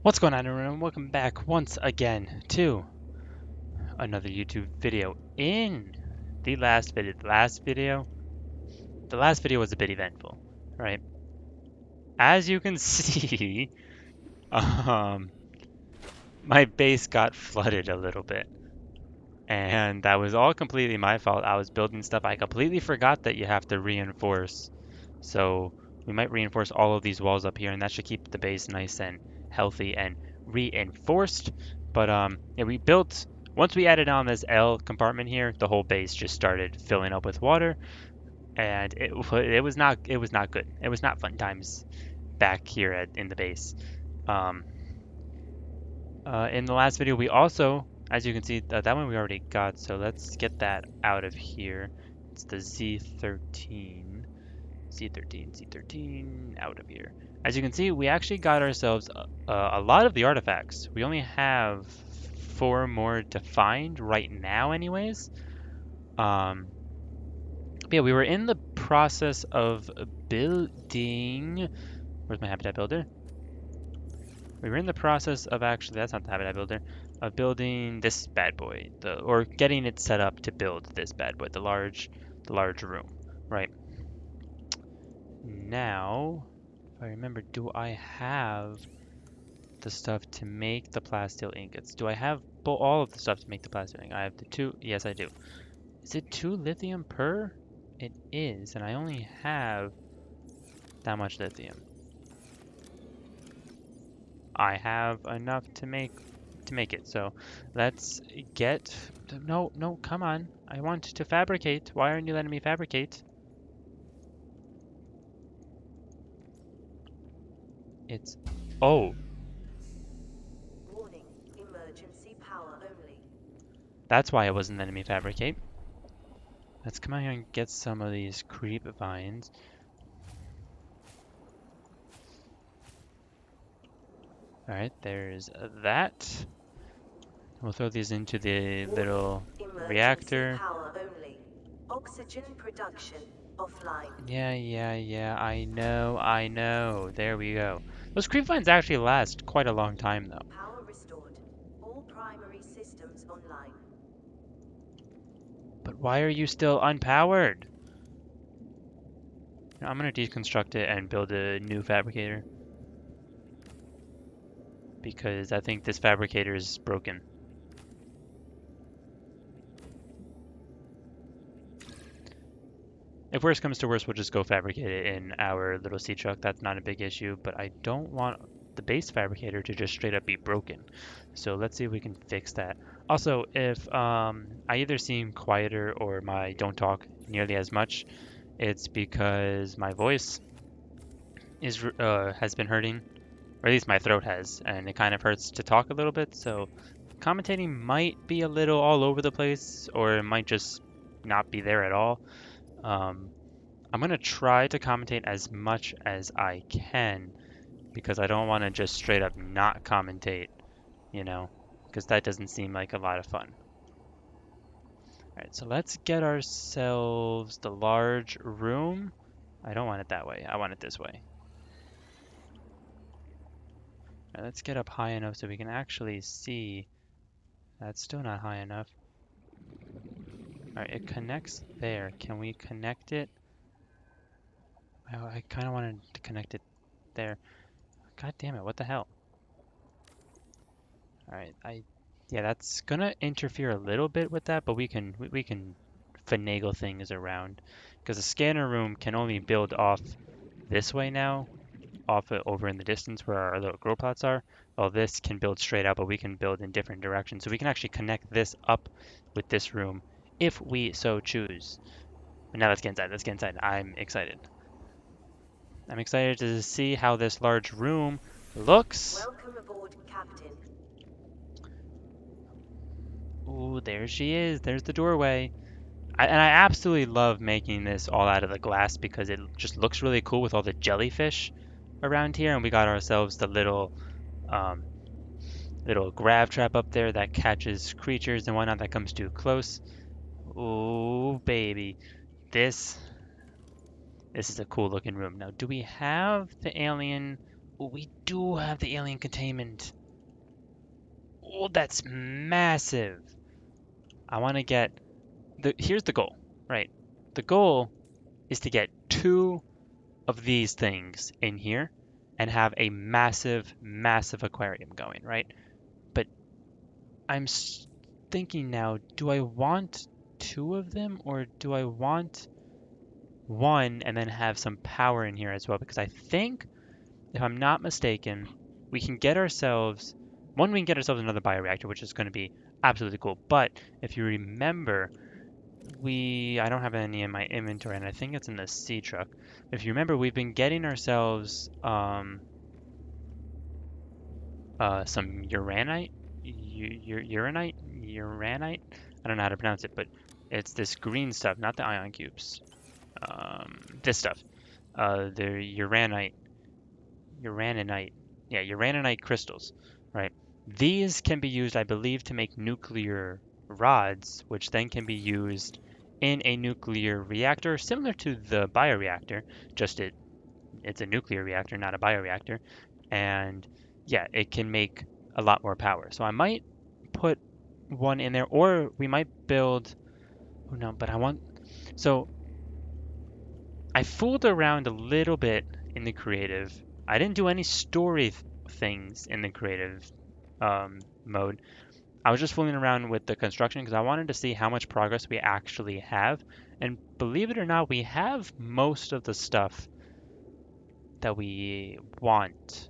What's going on, everyone? Welcome back once again to another YouTube video. In the last video, the last video was a bit eventful, right? As you can see, um, my base got flooded a little bit, and that was all completely my fault. I was building stuff. I completely forgot that you have to reinforce. So we might reinforce all of these walls up here, and that should keep the base nice and healthy and reinforced. But yeah, we built once we added on this L compartment here, the whole base just started filling up with water, and it was not good. It was not fun times back here in the base. Um, in the last video, we also, as you can see, that one we already got. So let's get that out of here. It's the Z13. C13 out of here. As you can see, we actually got ourselves a lot of the artifacts. We only have 4 more to find right now anyways. But yeah, we were in the process of building... Where's my Habitat Builder? We were in the process of actually, that's not the Habitat Builder, of building this bad boy, or getting it set up to build this bad boy, the large room, right? Now, if I remember, do I have the stuff to make the plasteel ingots? Do I have all of the stuff to make the plasteel ingot? I have the 2. Yes, I do. Is it 2 lithium per? It is, and I only have that much lithium. I have enough to make it. So let's get. No, no, come on. I want to fabricate. Why aren't you letting me fabricate? It's. Oh, Warning, emergency power only. that's why it wasn't letting me fabricate. Let's come out here and get some of these creep vines. Alright, there's that. We'll throw these into the little reactor. Power only. Oxygen production offline. Yeah, I know. There we go. Those creep vines actually last quite a long time, though. Power restored. All primary systems online. But why are you still unpowered? I'm gonna deconstruct it and build a new fabricator. Because I think this fabricator is broken. If worst comes to worst, we'll just go fabricate it in our little sea truck. That's not a big issue, but I don't want the base fabricator to just straight up be broken. So let's see if we can fix that. Also, if I either seem quieter or my don't talk nearly as much, it's because my voice is has been hurting, or at least my throat has, and it kind of hurts to talk a little bit. So commentating might be a little all over the place, or it might just not be there at all. I'm going to try to commentate as much as I can because I don't want to just straight up not commentate, you know, because that doesn't seem like a lot of fun. Alright, so let's get ourselves the large room. I don't want it that way. I want it this way. Right, let's get up high enough so we can actually see. That's still not high enough. Alright, it connects there. Can we connect it? I kind of wanted to connect it there. God damn it, what the hell? Alright, yeah, that's gonna interfere a little bit with that, but we can finagle things around. Because the scanner room can only build off this way now, off it over in the distance where our little grow plots are. Well, this can build straight out, but we can build in different directions. So we can actually connect this up with this room if we so choose. But now let's get inside. I'm excited. I'm excited to see how this large room looks. Welcome aboard, Captain. Ooh, there she is. There's the doorway. And I absolutely love making this all out of the glass because it just looks really cool with all the jellyfish around here. And we got ourselves the um, little grab trap up there that catches creatures and whatnot that comes too close. Ooh, baby. This is a cool looking room. Now, do we have the alien Ooh, we do have the alien containment. Oh, that's massive. I want to get here's the goal, right? The goal is to get 2 of these things in here and have a massive, massive aquarium going, right? But I'm thinking now, do I want 2 of them or do I want 1 and then have some power in here as well? Because I think, if I'm not mistaken, we can get ourselves another bioreactor, which is going to be absolutely cool. But if you remember, I don't have any in my inventory, and I think it's in the sea truck. If you remember, we've been getting ourselves some uranite. I don't know how to pronounce it, but it's this green stuff, not the ion cubes. This stuff, the uraninite, yeah, uraninite crystals, right? These can be used, I believe, to make nuclear rods, which then can be used in a nuclear reactor, similar to the bioreactor, just it's a nuclear reactor, not a bioreactor. And yeah, it can make a lot more power. So I might put 1 in there, or we might build. Oh no, but so I fooled around a little bit in the creative. I didn't do any story things in the creative mode. I was just fooling around with the construction because I wanted to see how much progress we actually have. And believe it or not, we have most of the stuff that we want.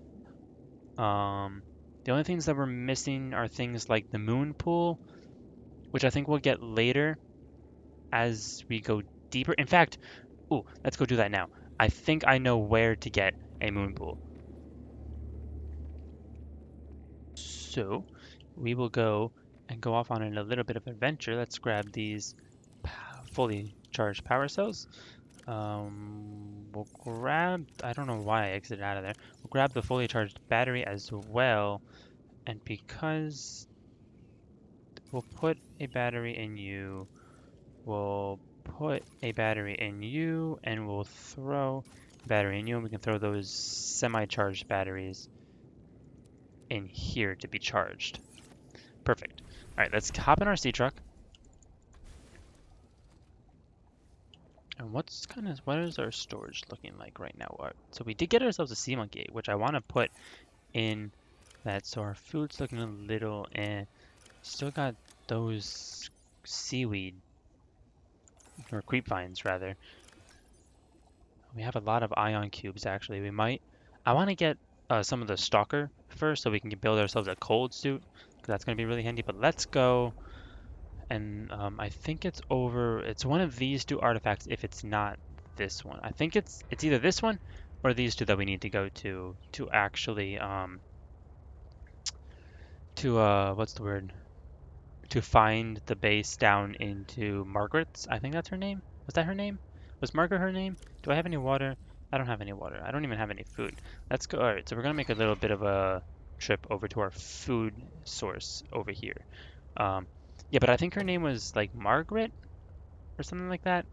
The only things that we're missing are things like the moon pool, which I think we'll get later as we go deeper. In fact, ooh, let's go do that now. I think I know where to get a moon pool. So we will go and go off on a little bit of adventure. Let's grab these fully charged power cells. We'll grab, I don't know why I exited out of there. We'll grab the fully charged battery as well. And because we'll put a battery in you, we'll put a battery in you, and we'll throw a battery in you, and we can throw those semi-charged batteries in here to be charged. Perfect. All right, let's hop in our sea truck. And what is our storage looking like right now? So we did get ourselves a sea monkey, which I want to put in that. So our food's looking a little, and still got those seaweed or creep vines rather. We have a lot of ion cubes actually. I want to get some of the stalker first so we can build ourselves a cold suit, because that's going to be really handy. But let's go, and I think it's one of these 2 artifacts if it's not this one. I think it's either this one or these 2 that we need to go to actually what's the word? To find the base down into Margaret's. I think that's her name. Was that her name? Was Margaret her name? Do I have any water? I don't have any water. I don't even have any food. Let's go. All right, so we're gonna make a little bit of a trip over to our food source over here. Um, yeah, but I think her name was like Margaret or something like that.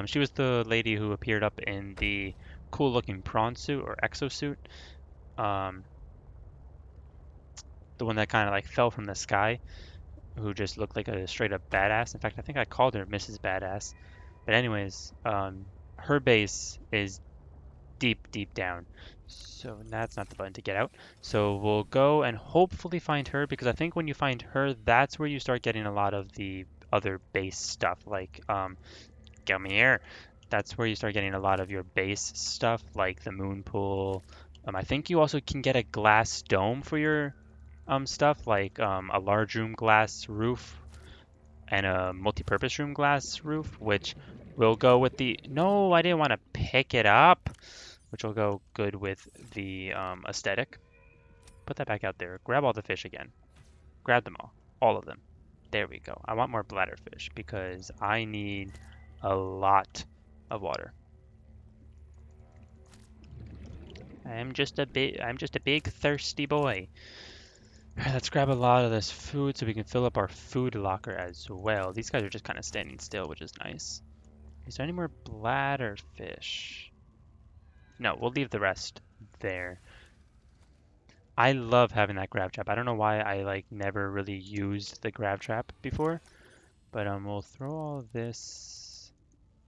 She was the lady who appeared up in the cool-looking prawn suit or exosuit. Um, the one that kind of like fell from the sky, who just looked like a straight up badass. In fact, I think I called her Mrs. Badass. But anyways, her base is deep, deep down. So that's not the button to get out. So we'll go and hopefully find her, because I think when you find her, that's where you start getting a lot of the other base stuff. Like, come here. That's where you start getting a lot of your base stuff, like the moon pool. I think you also can get a glass dome for your stuff, like a large room glass roof and a multi-purpose room glass roof, which will go with the... No, I didn't want to pick it up, which will go good with the aesthetic. Put that back out there. Grab all the fish again. Grab them all of them. There we go. I want more bladderfish because I need a lot of water. I'm just a big thirsty boy. All right, let's grab a lot of this food so we can fill up our food locker as well. These guys are just kind of standing still, which is nice. Is there any more bladderfish? No, we'll leave the rest there. I love having that grab trap. I don't know why I like never really used the grab trap before, but we'll throw all this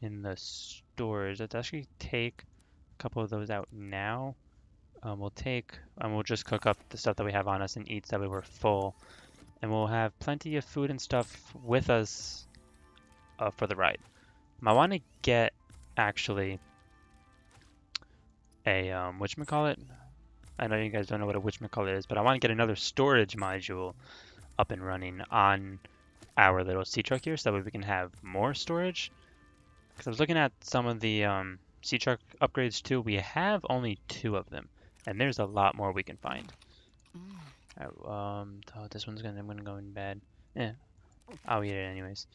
in the storage. Let's actually take a couple of those out now. We'll just cook up the stuff that we have on us and eat so that way we're full. And we'll have plenty of food and stuff with us for the ride. I want to get actually a whatchamacallit? I know you guys don't know what a whatchamacallit is, but I want to get another storage module up and running on our little sea truck here so that way we can have more storage. Because I was looking at some of the sea truck upgrades too. We have only 2 of them, and there's a lot more we can find. Oh, this one's gonna go in bad. Yeah, I'll eat it anyways.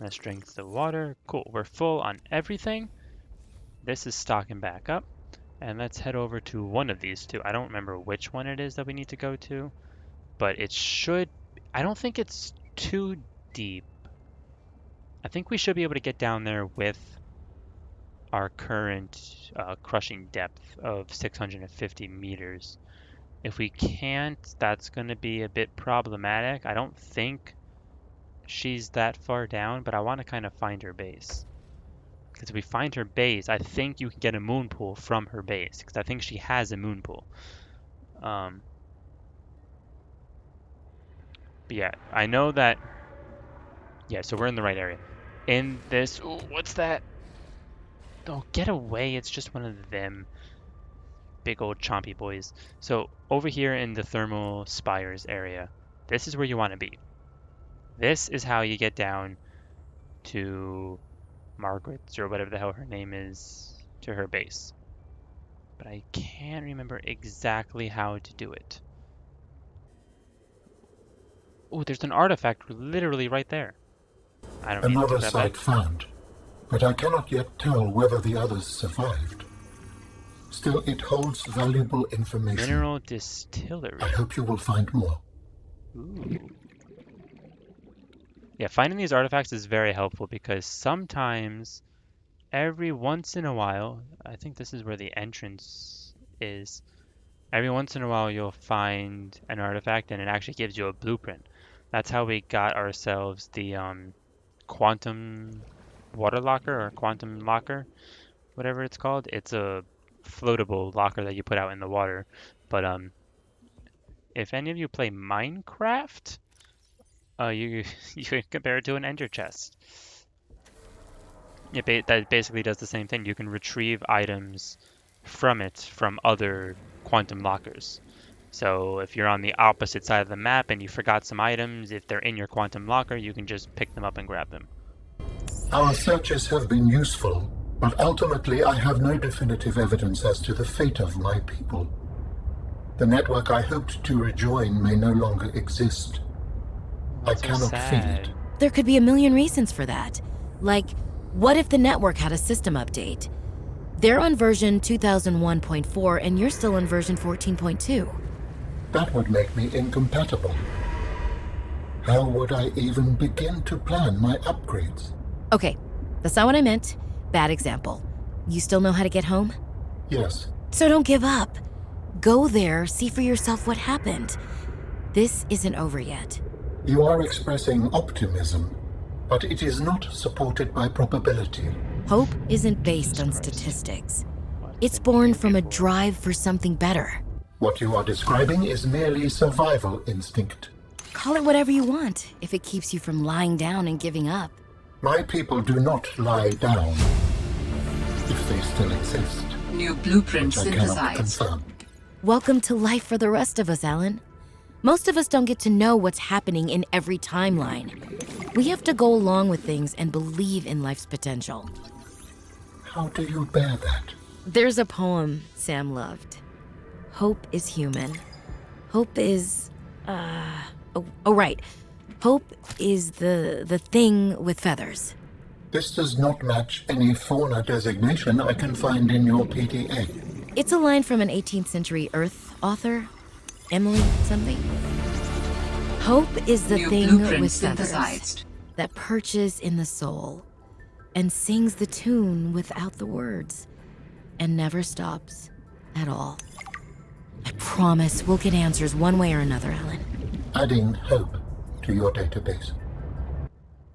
Let's drink the water. Cool, we're full on everything. This is stocking back up. And let's head over to one of these 2. I don't remember which one it is that we need to go to, but it should... I don't think it's too deep. I think we should be able to get down there with our current crushing depth of 650 meters. If we can't, that's going to be a bit problematic. I don't think she's that far down, but I want to kind of find her base. Because if we find her base, I think you can get a moon pool from her base. Because I think she has a moon pool. But yeah, I know that... Yeah, so we're in the right area. In this... Ooh, what's that? Oh, get away. It's just one of them. Big old chompy boys. So over here in the thermal spires area, this is where you want to be. This is how you get down to Margaret's, or whatever the hell her name is, to her base. But I can't remember exactly how to do it. Oh, there's an artifact literally right there. I don't need to Another grab site that. found, but I cannot yet tell whether the others survived. Still, it holds valuable information. Mineral distillery. I hope you will find more. Ooh. Yeah, finding these artifacts is very helpful because sometimes, every once in a while, I think this is where the entrance is. Every once in a while you'll find an artifact and it actually gives you a blueprint. That's how we got ourselves the quantum water locker or quantum locker, whatever it's called. It's a floatable locker that you put out in the water. But if any of you play Minecraft, you can compare it to an ender chest. That basically does the same thing. You can retrieve items from it from other quantum lockers. So if you're on the opposite side of the map and you forgot some items, if they're in your quantum locker, you can just pick them up and grab them. Our searches have been useful, but ultimately I have no definitive evidence as to the fate of my people. The network I hoped to rejoin may no longer exist. I cannot feel it. There could be a million reasons for that. Like, what if the network had a system update? They're on version 2001.4 and you're still on version 14.2. That would make me incompatible. How would I even begin to plan my upgrades? Okay, that's not what I meant. Bad example. You still know how to get home? Yes. So don't give up. Go there, see for yourself what happened. This isn't over yet. You are expressing optimism, but it is not supported by probability. Hope isn't based on statistics. It's born from a drive for something better. What you are describing is merely survival instinct. Call it whatever you want, if it keeps you from lying down and giving up. My people do not lie down, if they still exist. New blueprint Which I cannot synthesized. confirm. Welcome to life for the rest of us, Alan. Most of us don't get to know what's happening in every timeline. We have to go along with things and believe in life's potential. How do you bear that? There's a poem Sam loved. Hope is human. Hope is, right. Hope is the thing with feathers. This does not match any fauna designation I can find in your PDA. It's a line from an 18th century Earth author, Emily something. Hope is the New thing blueprint with feathers synthesized. that perches in the soul and sings the tune without the words and never stops at all. I promise we'll get answers one way or another, Alan. Adding hope to your database.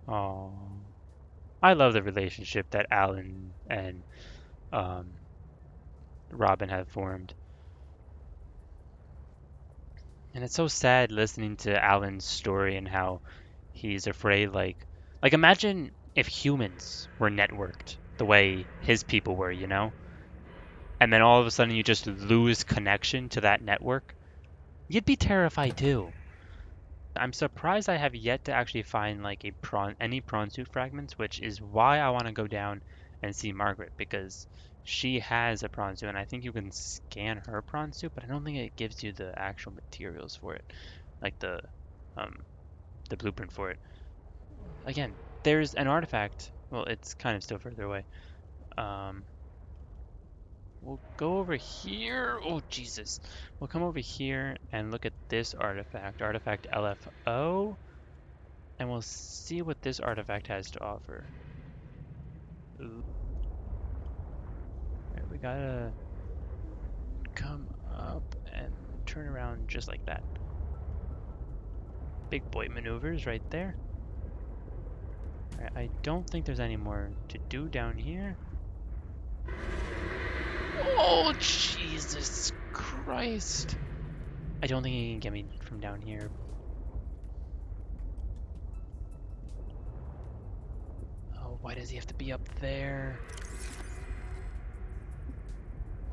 Oh, I love the relationship that Alan and Robin have formed. And it's so sad listening to Alan's story and how he's afraid, like imagine if humans were networked the way his people were, you know? And then all of a sudden you just lose connection to that network. You'd be terrified too. I'm surprised I have yet to actually find like any prawn suit fragments, which is why I want to go down and see Margaret, because she has a prawn suit and I think you can scan her prawn suit, but I don't think it gives you the actual materials for it, like um the blueprint for it. Again, there's an artifact. Well, it's kind of still further away. Um, we'll go over here. Oh, Jesus. We'll come over here and look at this artifact, artifact LFO, and we'll see what this artifact has to offer. Ooh. Alright, we gotta come up and turn around just like that. Big boy maneuvers right there. Alright, I don't think there's any more to do down here. Oh, Jesus Christ. I don't think he can get me from down here. Oh, why does he have to be up there?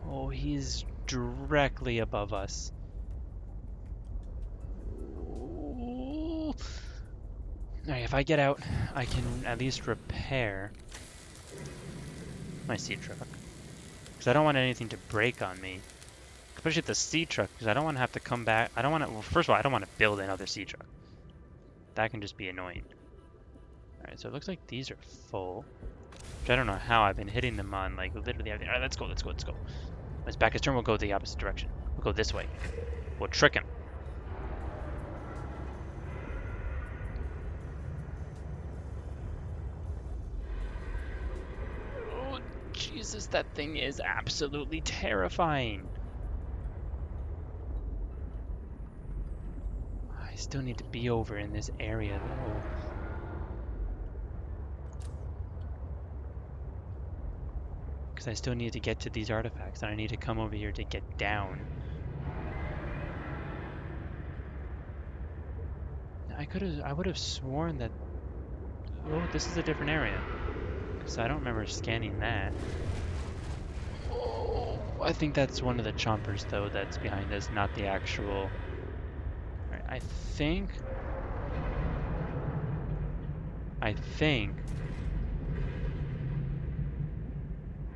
Oh, he's directly above us. Alright, if I get out, I can at least repair my sea truck. Because I don't want anything to break on me. Especially the sea truck, because I don't want to have to come back. I don't want to, well, first of all, I don't want to build another sea truck. That can just be annoying. Alright, so it looks like these are full. Which I don't know how I've been hitting them on, like, literally everything. Alright, let's go. When his back is turned, we'll go the opposite direction. We'll go this way. We'll trick him. Oh, Jesus, that thing is absolutely terrifying. I still need to be over in this area, though. Because I still need to get to these artifacts, and I need to come over here to get down. I would have sworn that... Oh, this is a different area. Because I don't remember scanning that. Oh, I think that's one of the chompers, though, that's behind us, not the actual... Alright, I think...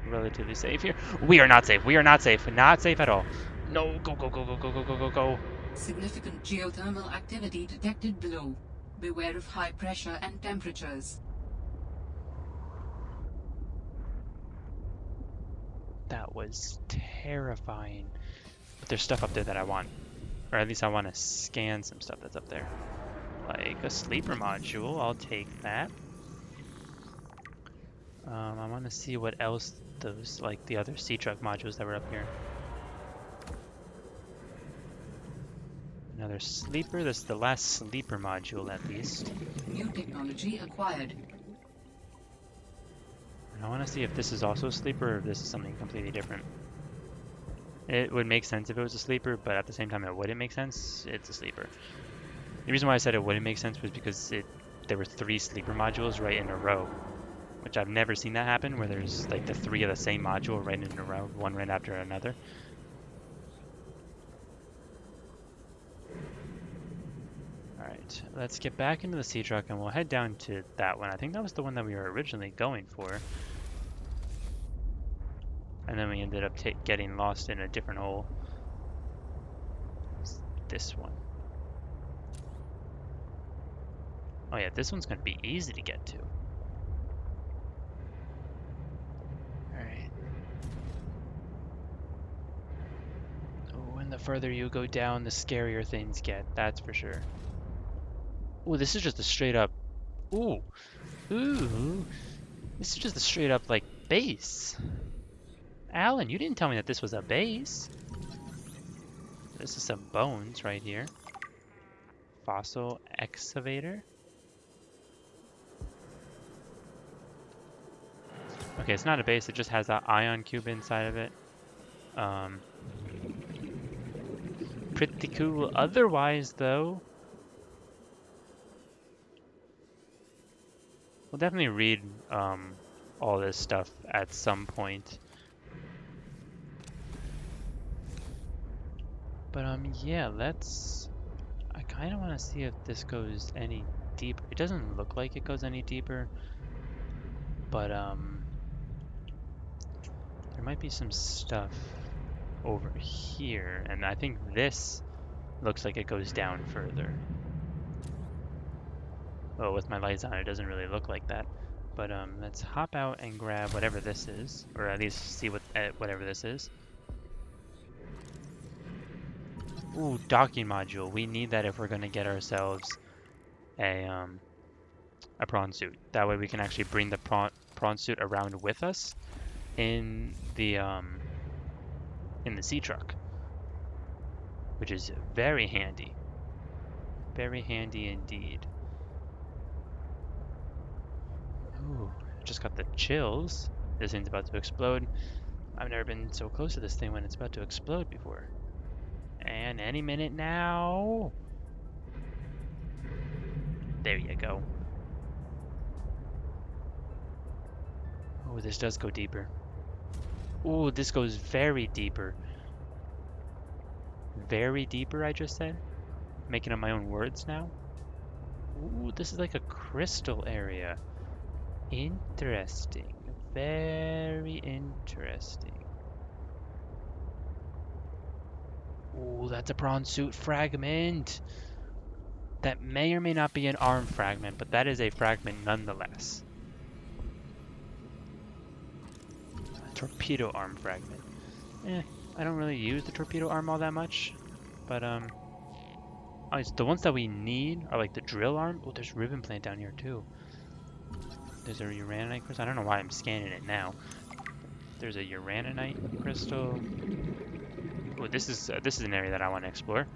relatively safe here. We are not safe. We are not safe. Not safe at all. No, go, go, go, go, go, go, go, go, go. Significant geothermal activity detected below. Beware of high pressure and temperatures. That was terrifying. But there's stuff up there that I want. Or at least I want to scan some stuff that's up there. Like a sleeper module. I'll take that. I want to see what else those, like the other sea truck modules that were up here. Another sleeper. This is the last sleeper module, at least. New technology acquired. And I want to see if this is also a sleeper or if this is something completely different. It would make sense if it was a sleeper, but at the same time it wouldn't make sense. It's a sleeper. The reason why I said it wouldn't make sense was because there were 3 sleeper modules right in a row. Which I've never seen that happen, where there's like the 3 of the same module right in a row, one right after another. Alright, let's get back into the sea truck and we'll head down to that one. I think that was the one that we were originally going for. And then we ended up getting lost in a different hole. It's this one. Oh yeah, this one's going to be easy to get to. Alright. Oh, and the further you go down, the scarier things get, that's for sure. Ooh, this is just a straight up... Ooh. Ooh. This is just a straight up, like, base. Alan, you didn't tell me that this was a base. This is some bones right here. Fossil excavator. Okay, it's not a base, it just has that ion cube inside of it. Pretty cool otherwise, though. We'll definitely read all this stuff at some point. But yeah, I kind of want to see if this goes any deeper. It doesn't look like it goes any deeper, but there might be some stuff over here, and I think this looks like it goes down further. Well, with my lights on, it doesn't really look like that. But let's hop out and grab whatever this is, or at least see what whatever this is. Ooh, docking module. We need that if we're gonna get ourselves a prawn suit. That way we can actually bring the prawn suit around with us in the sea truck, which is very handy. Very handy indeed. Ooh, just got the chills. This thing's about to explode. I've never been so close to this thing when it's about to explode before. And any minute now. There you go. Oh, this does go deeper. Ooh, this goes very deeper. Very deeper, I just said. Making up my own words now. Ooh, this is like a crystal area. Interesting. Very interesting. Ooh, that's a prawn suit fragment. That may or may not be an arm fragment, but that is a fragment nonetheless. A torpedo arm fragment. I don't really use the torpedo arm all that much, but the ones that we need are like the drill arm. Oh, there's ribbon plant down here too. There's a uraninite crystal. I don't know why I'm scanning it now. There's a uraninite crystal. Oh, this is an area that I want to explore.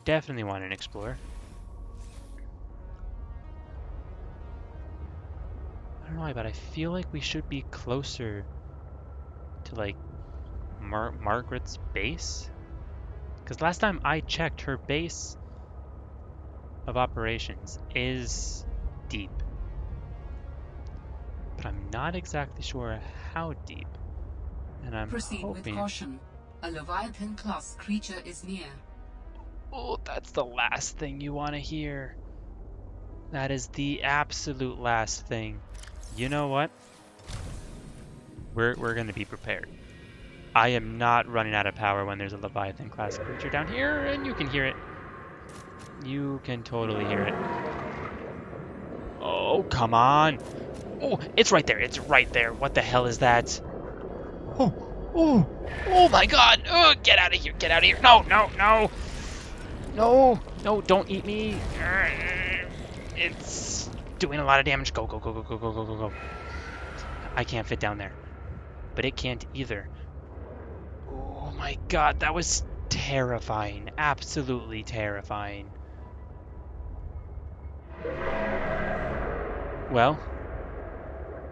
Definitely want to explore. I don't know why, but I feel like we should be closer to like Margaret's base. Because last time I checked, her base of operations is deep. But I'm not exactly sure how deep. And I'm Proceed hoping... with caution. A Leviathan-class creature is near. Oh, that's the last thing you want to hear. That is the absolute last thing. You know what? We're going to be prepared. I am not running out of power when there's a Leviathan-class creature down here, and you can hear it. You can totally hear it. Oh, come on. Oh, it's right there. It's right there. What the hell is that? Oh my god. Oh, get out of here. Get out of here. No. No, don't eat me. It's doing a lot of damage. Go. I can't fit down there. But it can't either. Oh my god, that was terrifying. Absolutely terrifying. Well,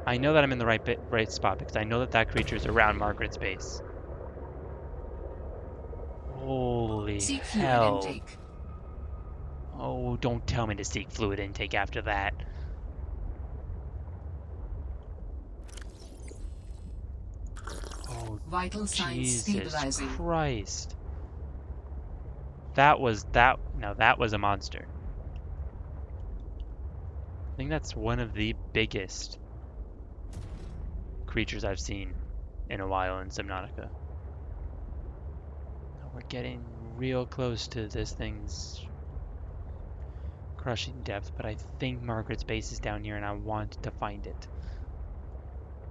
I know that I'm in the right spot because I know that creature is around Margaret's base. Holy Seek fluid hell. intake. Oh, don't tell me to seek fluid intake after that. Oh, Vital signs Jesus stabilizing. Christ. That was a monster. I think that's one of the biggest creatures I've seen in a while in Subnautica. We're getting real close to this thing's crushing depth, but I think Margaret's base is down here and I want to find it.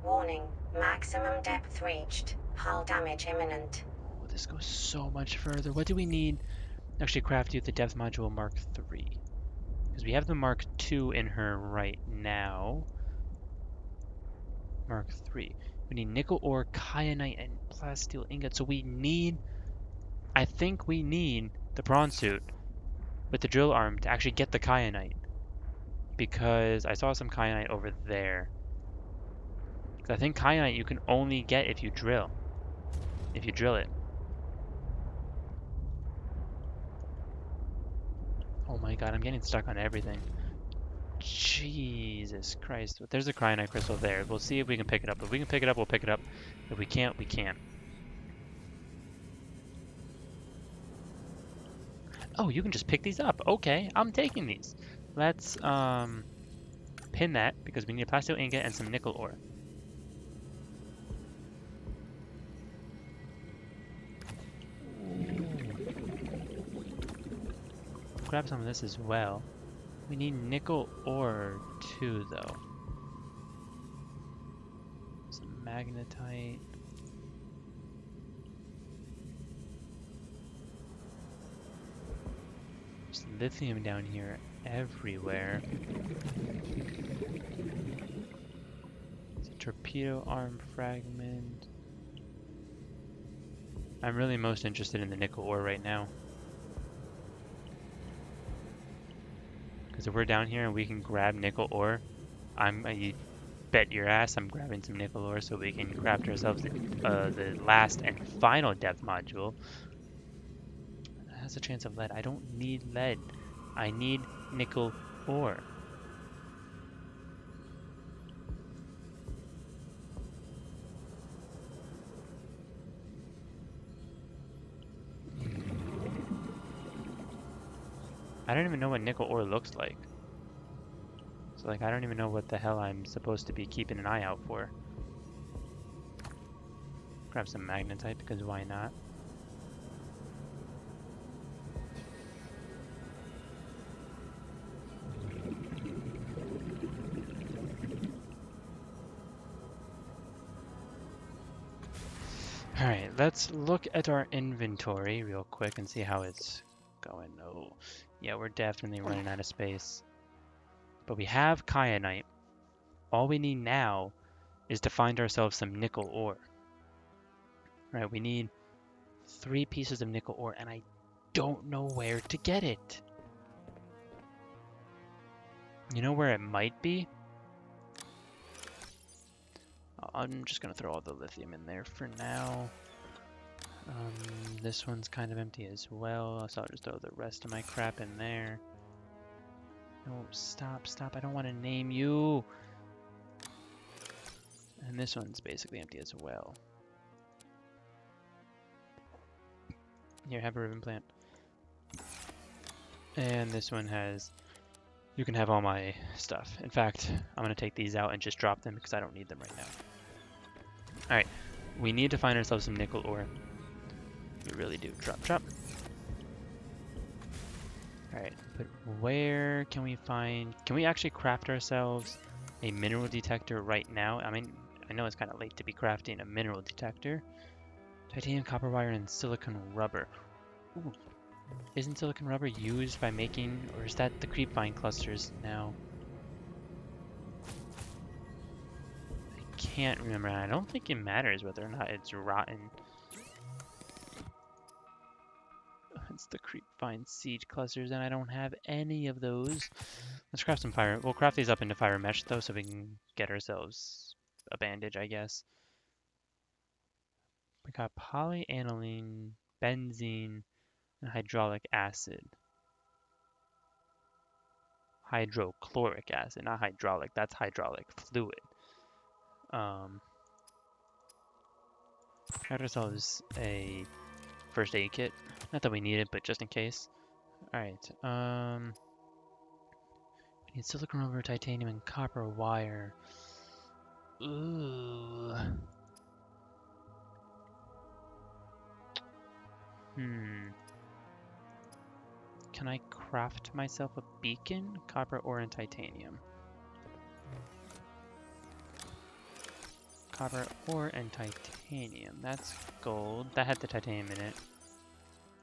Warning. Maximum depth reached. Hull damage imminent. Oh, this goes so much further. What do we need? Actually, craft you the depth module Mark III. Because we have the Mark II in her right now. Mark III. We need nickel ore, kyanite, and plasteel ingot. So we need, I think we need the prawn suit with the drill arm to actually get the kyanite. Because I saw some kyanite over there. Because I think kyanite you can only get if you drill. If you drill it. Oh my god, I'm getting stuck on everything. Jesus Christ. There's a kyanite crystal there. We'll see if we can pick it up. If we can pick it up, we'll pick it up. If we can't, we can't. Oh, you can just pick these up. Okay, I'm taking these. Let's pin that because we need a plasteel ingot and some nickel ore. Grab some of this as well. We need nickel ore too, though. Some magnetite. There's lithium down here everywhere. It's a torpedo arm fragment. I'm really most interested in the nickel ore right now. Because if we're down here and we can grab nickel ore, you bet your ass I'm grabbing some nickel ore so we can craft ourselves the last and final depth module. That has a chance of lead. I don't need lead. I need nickel ore. I don't even know what nickel ore looks like. So like I don't even know what the hell I'm supposed to be keeping an eye out for. Grab some magnetite because why not? Alright, let's look at our inventory real quick and see how it's going. Oh, yeah, we're definitely running out of space. But we have kyanite. All we need now is to find ourselves some nickel ore. Right, we need 3 pieces of nickel ore, and I don't know where to get it. You know where it might be? I'm just gonna throw all the lithium in there for now. This one's kind of empty as well, so I'll just throw the rest of my crap in there. No, stop, I don't want to name you. And this one's basically empty as well. Here, have a ribbon plant. And this one has... You can have all my stuff. In fact, I'm going to take these out and just drop them because I don't need them right now. Alright, we need to find ourselves some nickel ore. We really do. Drop. Alright, but where can we find... Can we actually craft ourselves a mineral detector right now? I mean, I know it's kind of late to be crafting a mineral detector. Titanium, copper wire, and silicon rubber. Ooh. Isn't silicon rubber used by making... Or is that the creepvine clusters now? I can't remember. I don't think it matters whether or not it's rotten. It's the creepvine seed clusters, and I don't have any of those. Let's craft some fire. We'll craft these up into fire mesh, though, so we can get ourselves a bandage, I guess. We got polyaniline, benzene, and hydraulic acid. Hydrochloric acid, not hydraulic. That's hydraulic fluid. Got ourselves a first aid kit. Not that we need it, but just in case. Alright, we need silicon rubber, titanium, and copper wire. Ooh. Can I craft myself a beacon? Copper ore and titanium. Copper ore and titanium. That's gold. That had the titanium in it.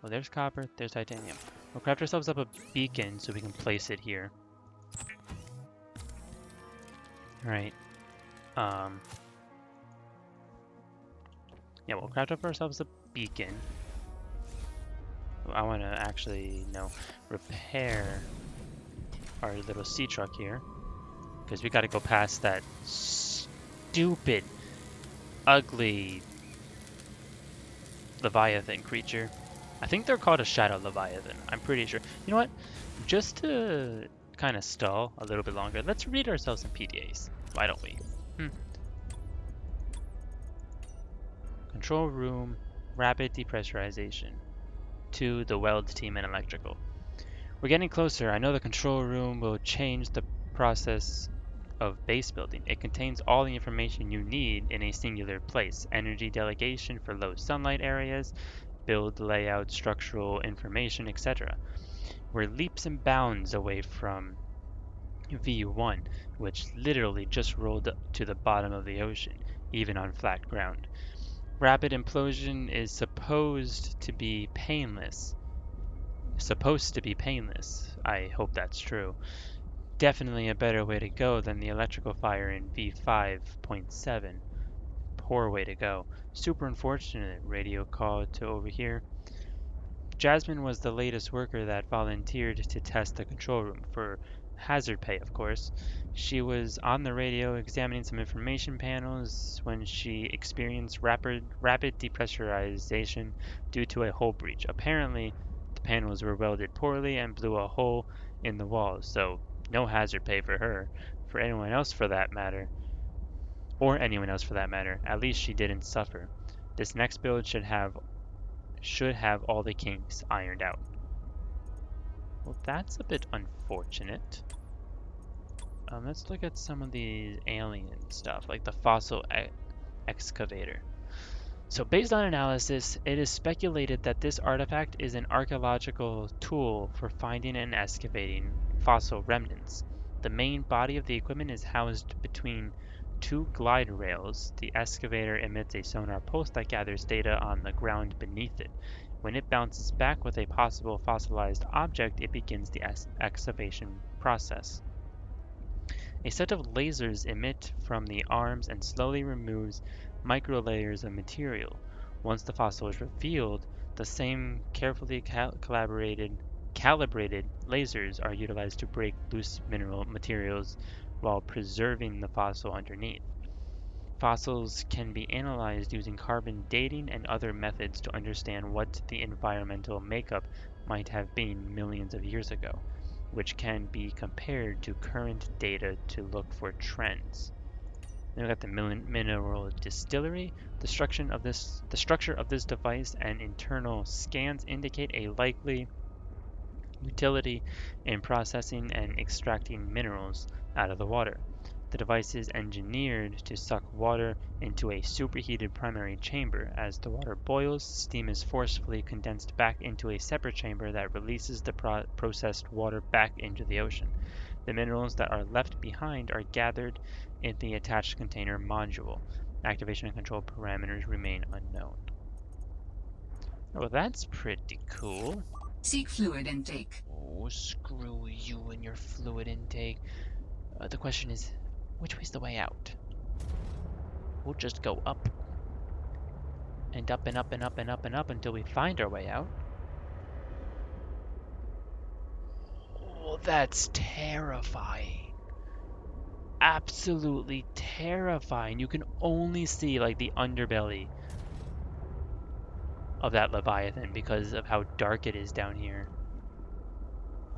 Well, there's copper, there's titanium. We'll craft ourselves up a beacon so we can place it here. Alright. Yeah, we'll craft up ourselves a beacon. I want to actually, repair our little sea truck here. Because we got to go past that stupid, ugly Leviathan creature. I think they're called a Shadow Leviathan. I'm pretty sure. You know what? Just to kind of stall a little bit longer, let's read ourselves some PDAs. Why don't we? Control room, rapid depressurization. To the weld team and electrical. We're getting closer. I know the control room will change the process of base building. It contains all the information you need in a singular place. Energy delegation for low sunlight areas, build layout, structural information, etc. We're leaps and bounds away from V1, which literally just rolled to the bottom of the ocean, even on flat ground. Rapid implosion is supposed to be painless. I hope that's true. Definitely a better way to go than the electrical fire in V5.7. Poor way to go. Super unfortunate. Radio call to over here. Jasmine was the latest worker that volunteered to test the control room for hazard pay, of course. She was on the radio examining some information panels when she experienced rapid depressurization due to a hull breach. Apparently, the panels were welded poorly and blew a hole in the walls, so no hazard pay for her. For anyone else for that matter, or anyone else for that matter, at least she didn't suffer. This next build should have all the kinks ironed out. Well, that's a bit unfortunate. Let's look at some of the alien stuff, like the fossil excavator. So based on analysis, it is speculated that this artifact is an archaeological tool for finding and excavating fossil remnants. The main body of the equipment is housed between two glide rails. The excavator emits a sonar pulse that gathers data on the ground beneath it. When it bounces back with a possible fossilized object, it begins the excavation process. A set of lasers emit from the arms and slowly removes microlayers of material. Once the fossil is revealed, the same carefully calibrated lasers are utilized to break loose mineral materials while preserving the fossil underneath. Fossils can be analyzed using carbon dating and other methods to understand what the environmental makeup might have been millions of years ago, which can be compared to current data to look for trends. Then we got the mineral distillery. The structure of this device and internal scans indicate a likely utility in processing and extracting minerals out of the water. The device is engineered to suck water into a superheated primary chamber. As the water boils, steam is forcefully condensed back into a separate chamber that releases the processed water back into the ocean. The minerals that are left behind are gathered in the attached container module. Activation and control parameters remain unknown. Oh, that's pretty cool. Seek fluid intake. Oh, screw you and your fluid intake. The question is, which way's the way out? We'll just go up. And up and up and up and up and up until we find our way out. Oh, that's terrifying. Absolutely terrifying. You can only see like the underbelly of that Leviathan because of how dark it is down here.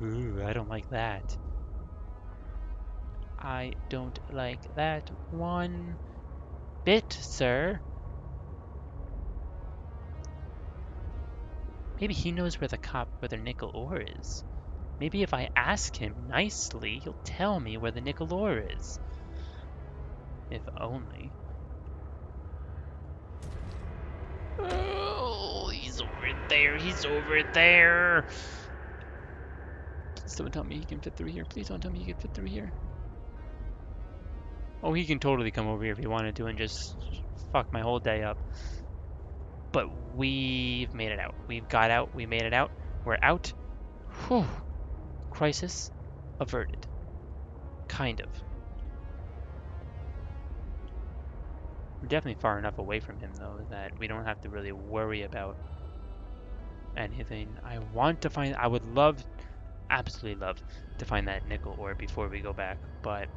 Ooh, I don't like that. I don't like that one bit, sir. Maybe he knows where the nickel ore is. Maybe if I ask him nicely, he'll tell me where the nickel ore is. If only. Oh, he's over there. He's over there. Please don't tell me he can fit through here. Please don't tell me he can fit through here. Oh, he can totally come over here if he wanted to and just fuck my whole day up. But we've made it out. We've got out. We made it out. We're out. Whew. Crisis averted. Kind of. We're definitely far enough away from him, though, that we don't have to really worry about anything. I want to find... I would love, absolutely love, to find that nickel ore before we go back, but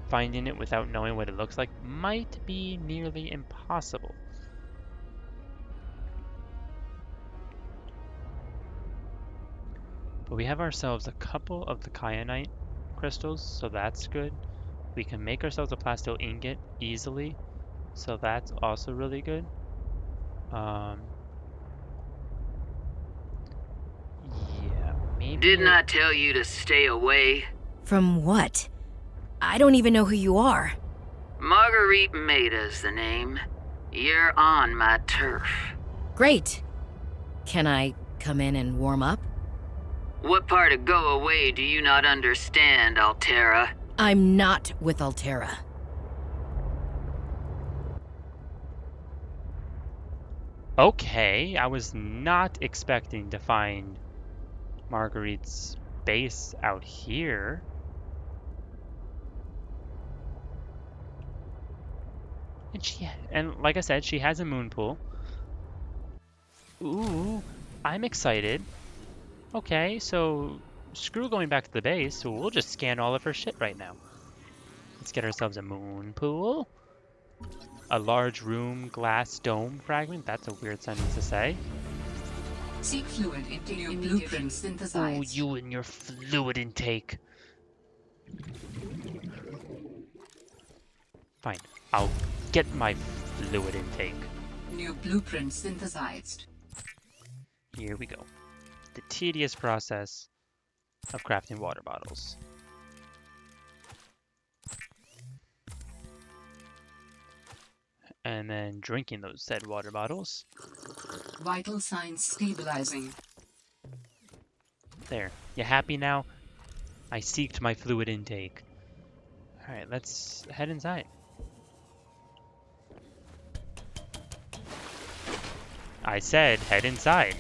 finding it without knowing what it looks like might be nearly impossible. But we have ourselves a couple of the kyanite crystals, so that's good. We can make ourselves a plasto ingot easily, so that's also really good. Yeah, maybe... Didn't I tell you to stay away? From what? I don't even know who you are. Marguerite Maida's the name. You're on my turf. Great. Can I come in and warm up? What part of go away do you not understand, Altera? I'm not with Altera. Okay, I was not expecting to find Marguerite's base out here. And like I said, she has a moon pool. Ooh, I'm excited. Okay, so screw going back to the base, so we'll just scan all of her shit right now. Let's get ourselves a moon pool. A large room glass dome fragment. That's a weird sentence to say. Seek fluid into your blueprint synthesized. Oh, you and your fluid intake. Fine, I'll get my fluid intake. New blueprint synthesized. Here we go. The tedious process of crafting water bottles. And then drinking those said water bottles. Vital signs stabilizing. There. You happy now? I seeked my fluid intake. Alright, let's head inside. I said head inside.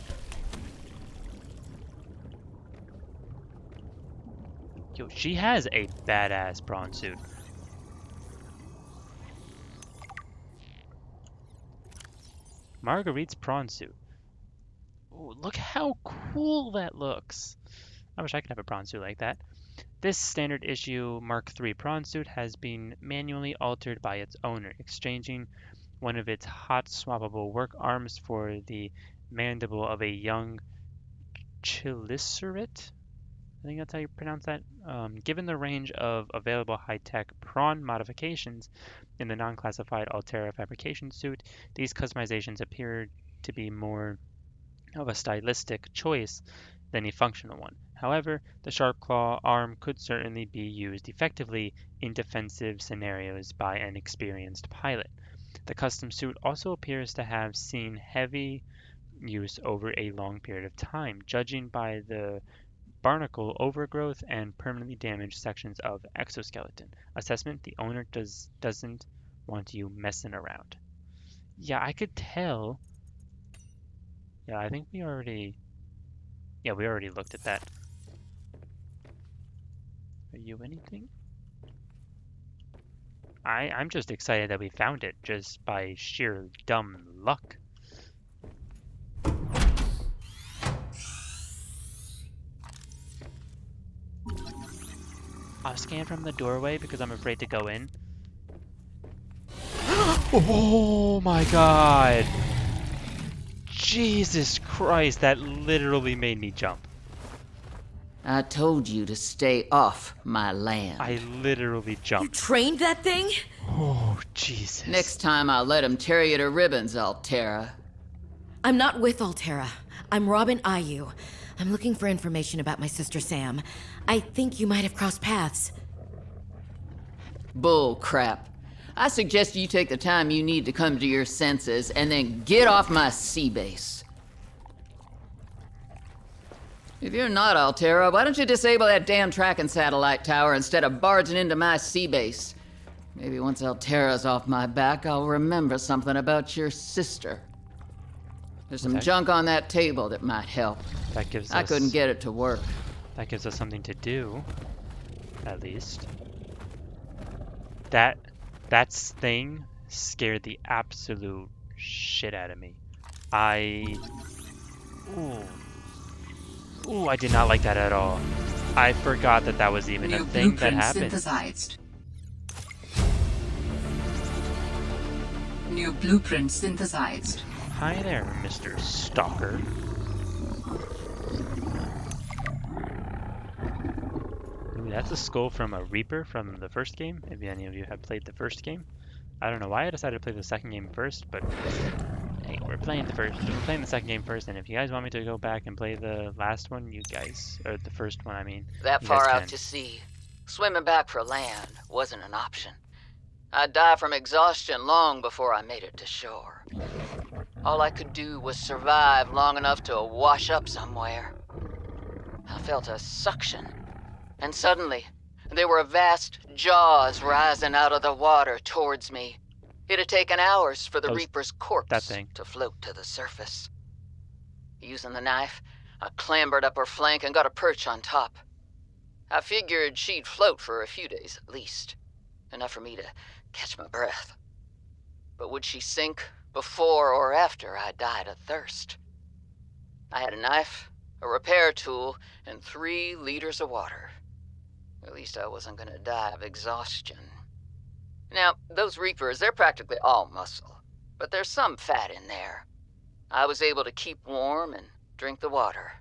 Yo, she has a badass prawn suit. Marguerite's prawn suit. Ooh, look how cool that looks. I wish I could have a prawn suit like that. This standard issue Mark III prawn suit has been manually altered by its owner, exchanging one of its hot swappable work arms for the mandible of a young chelicerates. I think that's how you pronounce that. Given the range of available high-tech prawn modifications in the non-classified Altera fabrication suit, these customizations appear to be more of a stylistic choice than a functional one. However, the sharp claw arm could certainly be used effectively in defensive scenarios by an experienced pilot. The custom suit also appears to have seen heavy use over a long period of time, judging by the barnacle overgrowth and permanently damaged sections of exoskeleton. Assessment: the owner doesn't want you messing around. Yeah, I could tell. Yeah, I think we already looked at that. Are you anything? I'm just excited that we found it just by sheer dumb luck. I'll scan from the doorway because I'm afraid to go in. Oh my god! Jesus Christ, that literally made me jump. I told you to stay off my land. I literally You jumped. trained that thing? Oh, Jesus. Next time I'll let him tear you to ribbons, Altera. I'm not with Altera. I'm Robin Ayu. I'm looking for information about my sister Sam. I think you might have crossed paths. Bull crap. I suggest you take the time you need to come to your senses and then get off my sea base. If you're not Altera, why don't you disable that damn tracking satellite tower instead of barging into my sea base? Maybe once Altera's off my back, I'll remember something about your sister. There's some Okay. junk on that table that might help. That gives I us couldn't get it to work. that gives us something to do, at least. That That thing scared the absolute shit out of me. Ooh, I did not like that at all. I forgot that that was even a New thing that blueprint happened. synthesized. New blueprint synthesized. Hi there, Mr. Stalker. Ooh, that's a skull from a Reaper from the first game, if any of you have played the first game. I don't know why I decided to play the second game first, but hey, we're playing the second game first, and if you guys want me to go back and play the last one, you guys, or the first one, I mean, That you guys far out can. to sea, swimming back for land wasn't an option. I'd die from exhaustion long before I made it to shore. All I could do was survive long enough to wash up somewhere. I felt a suction, and suddenly, there were vast jaws rising out of the water towards me. It had taken hours for the Reaper's That corpse thing. to float to the surface. Using the knife, I clambered up her flank and got a perch on top. I figured she'd float for a few days at least, enough for me to catch my breath. But would she sink before or after I died of thirst? I had a knife, a repair tool, and 3 liters of water. At least I wasn't gonna die of exhaustion. Now, those Reapers, they're practically all muscle, but there's some fat in there. I was able to keep warm and drink the water.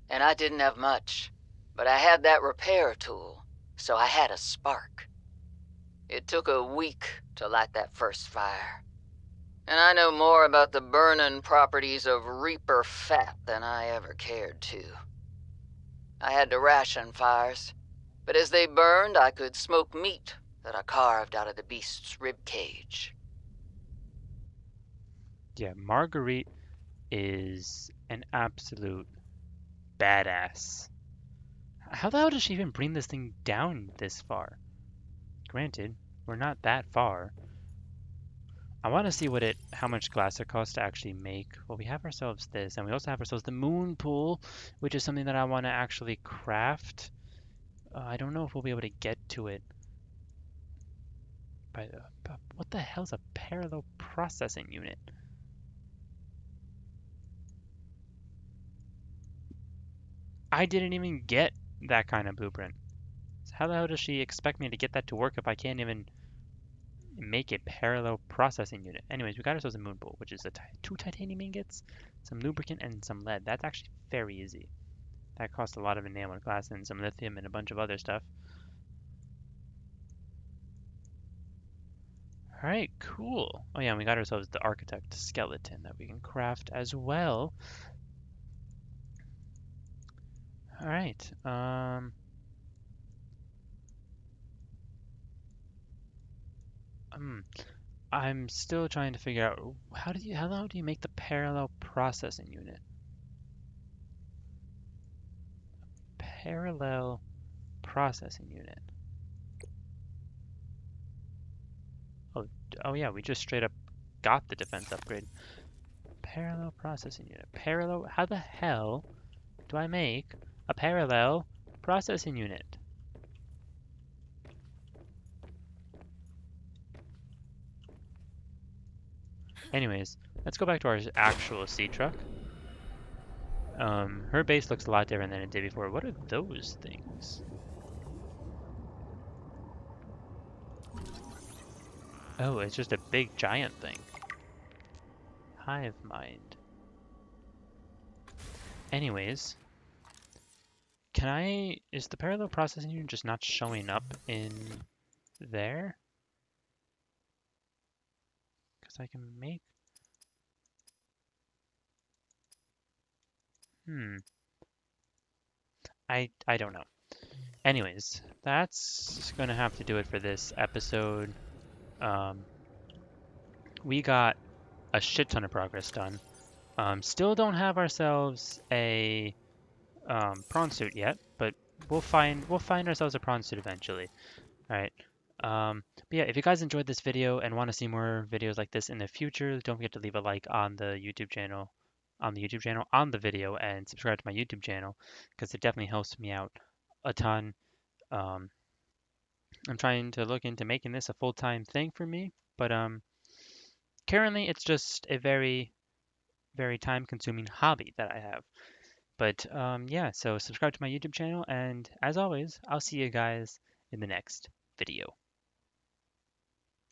And I didn't have much, but I had that repair tool, so I had a spark. It took a week to light that first fire. And I know more about the burning properties of Reaper fat than I ever cared to. I had to ration fires, but as they burned, I could smoke meat that I carved out of the beast's rib cage. Yeah, Marguerite is an absolute badass. How the hell does she even bring this thing down this far? Granted, we're not that far. I want to see how much glass it costs to actually make. Well, we have ourselves this, and we also have ourselves the moon pool, which is something that I want to actually craft. I don't know if we'll be able to get to it. But what the hell's a parallel processing unit? I didn't even get that kind of blueprint. So how the hell does she expect me to get that to work if I can't even make a parallel processing unit? Anyways, we got ourselves a moon pool, which is 2 titanium ingots, some lubricant, and some lead. That's actually very easy. That costs a lot of enameled glass and some lithium and a bunch of other stuff. Alright, cool. Oh yeah, and we got ourselves the architect skeleton that we can craft as well. Alright, I'm still trying to figure out how do you make the parallel processing unit? Parallel processing unit. Oh yeah, we just straight up got the defense upgrade. Parallel processing unit. How the hell do I make a parallel processing unit? Anyways, let's go back to our actual sea truck. Her base looks a lot different than it did before. What are those things? Oh, it's just a big giant thing. Hive mind. Anyways, is the parallel processing unit just not showing up in there? Because I can make... I don't know. Anyways, that's gonna have to do it for this episode. We got a shit ton of progress done. Still don't have ourselves a prawn suit yet, but we'll find ourselves a prawn suit eventually. All right. But yeah, if you guys enjoyed this video and want to see more videos like this in the future, don't forget to leave a like on the YouTube channel, on the video, and subscribe to my YouTube channel because it definitely helps me out a ton. Um, I'm trying to look into making this a full-time thing for me, but currently it's just a very, very time-consuming hobby that I have. But yeah, so subscribe to my YouTube channel, and as always, I'll see you guys in the next video.